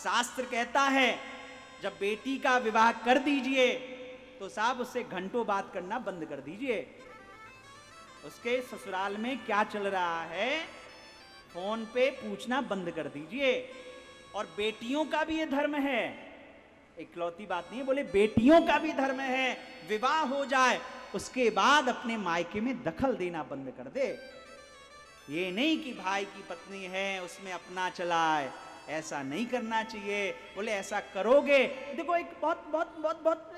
शास्त्र कहता है जब बेटी का विवाह कर दीजिए तो साहब उससे घंटों बात करना बंद कर दीजिए। उसके ससुराल में क्या चल रहा है फोन पे पूछना बंद कर दीजिए। और बेटियों का भी ये धर्म है, इकलौती बात नहीं है, बोले बेटियों का भी धर्म है, विवाह हो जाए उसके बाद अपने मायके में दखल देना बंद कर दे। ये नहीं कि भाई की पत्नी है उसमें अपना चलाए, ऐसा नहीं करना चाहिए। बोले ऐसा करोगे, देखो एक बहुत बहुत बहुत बहुत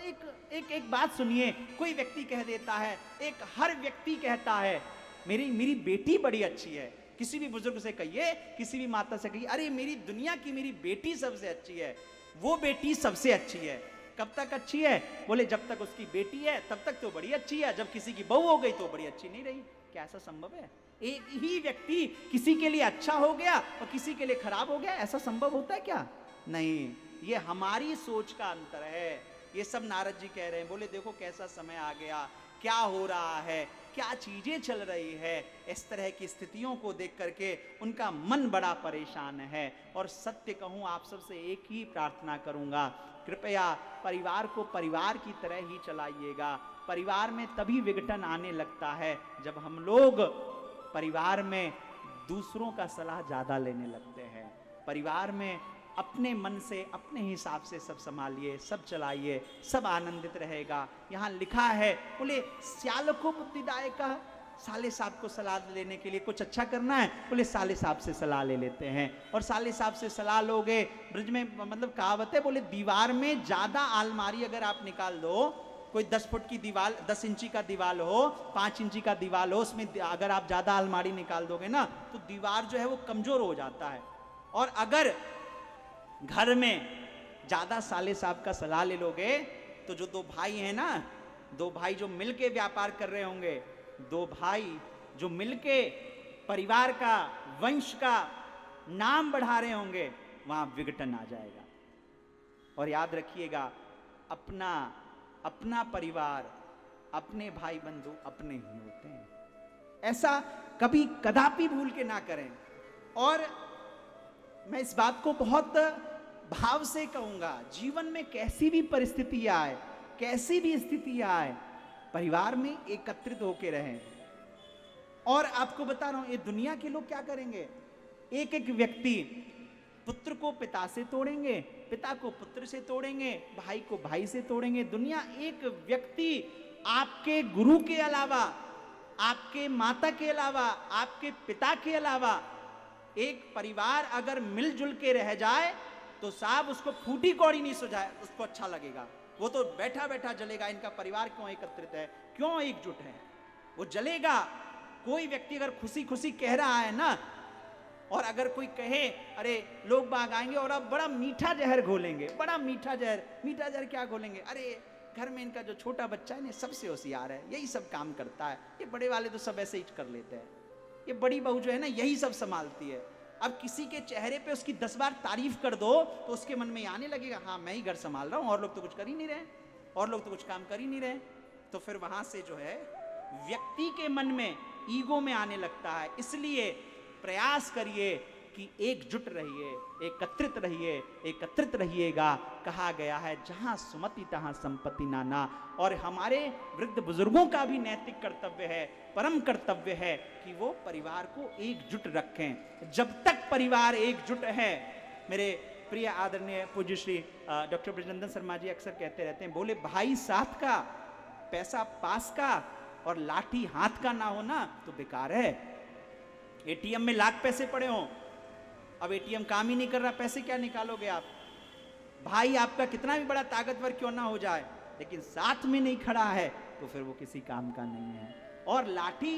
एक बात सुनिए। कोई व्यक्ति कह देता है, एक हर व्यक्ति कहता है मेरी बेटी बड़ी अच्छी है। किसी भी बुजुर्ग से कहिए, किसी भी माता से कहिए, अरे मेरी दुनिया की मेरी बेटी सबसे अच्छी है। वो बेटी सबसे अच्छी है। कब तक अच्छी है? बोले जब तक उसकी बेटी है तब तक तो बड़ी अच्छी है, जब किसी की बहू हो गई तो बड़ी अच्छी नहीं रही। क्या ऐसा संभव है? एक ही व्यक्ति किसी के लिए अच्छा हो गया और किसी के लिए खराब हो गया, ऐसा संभव होता है क्या? नहीं, ये हमारी सोच का अंतर है। ये सब नारद जी कह रहे हैं। बोले देखो कैसा समय आ गया, क्या हो रहा है, क्या चीजें चल रही है। इस तरह की स्थितियों को देख करके उनका मन बड़ा परेशान है। और सत्य कहूं आप सबसे एक ही प्रार्थना करूंगा, कृपया परिवार को परिवार की तरह ही चलाइएगा। परिवार में तभी विघटन आने लगता है जब हम लोग परिवार में दूसरों का सलाह ज्यादा लेने लगते हैं। परिवार में अपने मन से अपने हिसाब से सब संभालिए, सब चलाइए, सब आनंदित रहेगा। यहाँ लिखा है, बोले स्याल को बुद्धिदायक, साले साहब को सलाह लेने के लिए कुछ अच्छा करना है, बोले साले साहब से सलाह ले लेते हैं। और साले साहब से सलाह लोगे, ब्रिज में मतलब कहावत है, बोले दीवार में ज्यादा आलमारी अगर आप निकाल दो, कोई 10 फुट की दीवार, 10 इंची का दीवार हो, 5 इंची का दीवार हो, उसमें अगर आप ज्यादा अलमारी निकाल दोगे ना तो दीवार जो है वो कमजोर हो जाता है। और अगर घर में ज्यादा साले साहब का सलाह ले लोगे तो जो दो भाई हैं ना, दो भाई जो मिलके व्यापार कर रहे होंगे, दो भाई जो मिलके परिवार का, वंश का नाम बढ़ा रहे होंगे, वहां विघटन आ जाएगा। और याद रखिएगा, अपना परिवार, अपने भाई बंधु अपने ही होते हैं। ऐसा कभी कदापि भूल के ना करें। और मैं इस बात को बहुत भाव से कहूंगा, जीवन में कैसी भी परिस्थिति आए, कैसी भी स्थिति आए, परिवार में एकत्रित होकर रहें। और आपको बता रहा हूं, ये दुनिया के लोग क्या करेंगे, एक एक व्यक्ति पुत्र को पिता से तोड़ेंगे, पिता को पुत्र से तोड़ेंगे, भाई को भाई से तोड़ेंगे। दुनिया, एक व्यक्ति आपके गुरु के अलावा, आपके माता के अलावा, आपके पिता के अलावा, एक परिवार अगर मिलजुल के रह जाए तो साहब उसको फूटी कौड़ी नहीं सुझाए, उसको अच्छा लगेगा। वो तो बैठा बैठा जलेगा, इनका परिवार क्यों एकत्रित है, क्यों एकजुट है, वो जलेगा। कोई व्यक्ति अगर खुशी खुशी कह रहा है ना, और अगर कोई कहे अरे लोग बाग आएंगे और अब बड़ा मीठा जहर घोलेंगे, बड़ा मीठा जहर क्या घोलेंगे, अरे घर में इनका जो छोटा बच्चा है ना सबसे होशियार है, यही सब काम करता है, ये बड़े वाले तो सब ऐसे ही कर लेते हैं, ये बड़ी बहू जो है ना यही सब संभालती है। अब किसी के चेहरे पे उसकी 10 बार तारीफ कर दो तो उसके मन में आने लगेगा, हाँ मैं ही घर संभाल रहा हूं, और लोग तो कुछ कर ही नहीं रहे, और लोग तो कुछ काम कर ही नहीं रहे। तो फिर वहां से जो है व्यक्ति के मन में ईगो में आने लगता है। इसलिए प्रयास करिए कि एकजुट रहिए, एकत्रित रहिएगा। कहा गया है जहां सुमति तहां संपत्ति नाना। और हमारे वृद्ध बुजुर्गों का भी नैतिक कर्तव्य है, परम कर्तव्य है कि वो परिवार को एकजुट रखें। जब तक परिवार एकजुट है, मेरे प्रिय आदरणीय पूज्य श्री डॉक्टर ब्रजनंदन शर्मा जी अक्सर कहते रहते हैं, बोले भाई साथ का, पैसा पास का और लाठी हाथ का ना हो ना तो बेकार है। एटीएम में लाख पैसे पड़े हों, अब एटीएम काम ही नहीं कर रहा, पैसे क्या निकालोगे आप? भाई आपका कितना भी बड़ा ताकतवर क्यों ना हो जाए, लेकिन साथ में नहीं खड़ा है तो फिर वो किसी काम का नहीं है। और लाठी,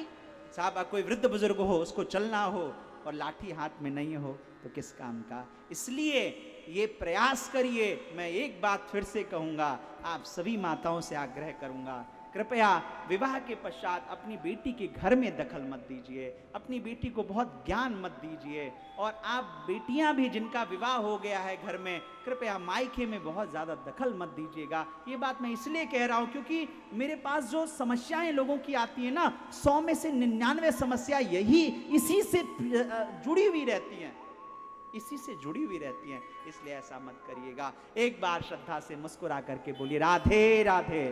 साहब कोई वृद्ध बुजुर्ग हो, उसको चलना हो और लाठी हाथ में नहीं हो तो किस काम का। इसलिए ये प्रयास करिए। मैं एक बात फिर से कहूंगा, आप सभी माताओं से आग्रह करूंगा, कृपया विवाह के पश्चात अपनी बेटी के घर में दखल मत दीजिए, अपनी बेटी को बहुत ज्ञान मत दीजिए। और आप बेटियां भी जिनका विवाह हो गया है घर में, कृपया मायके में बहुत ज़्यादा दखल मत दीजिएगा। ये बात मैं इसलिए कह रहा हूँ क्योंकि मेरे पास जो समस्याएं लोगों की आती है ना, 100 में से 99 समस्या इसी से जुड़ी हुई रहती हैं, इसी से जुड़ी हुई रहती हैं, इसलिए ऐसा मत करिएगा। एक बार श्रद्धा से मुस्कुरा करके बोलिए राधे राधे।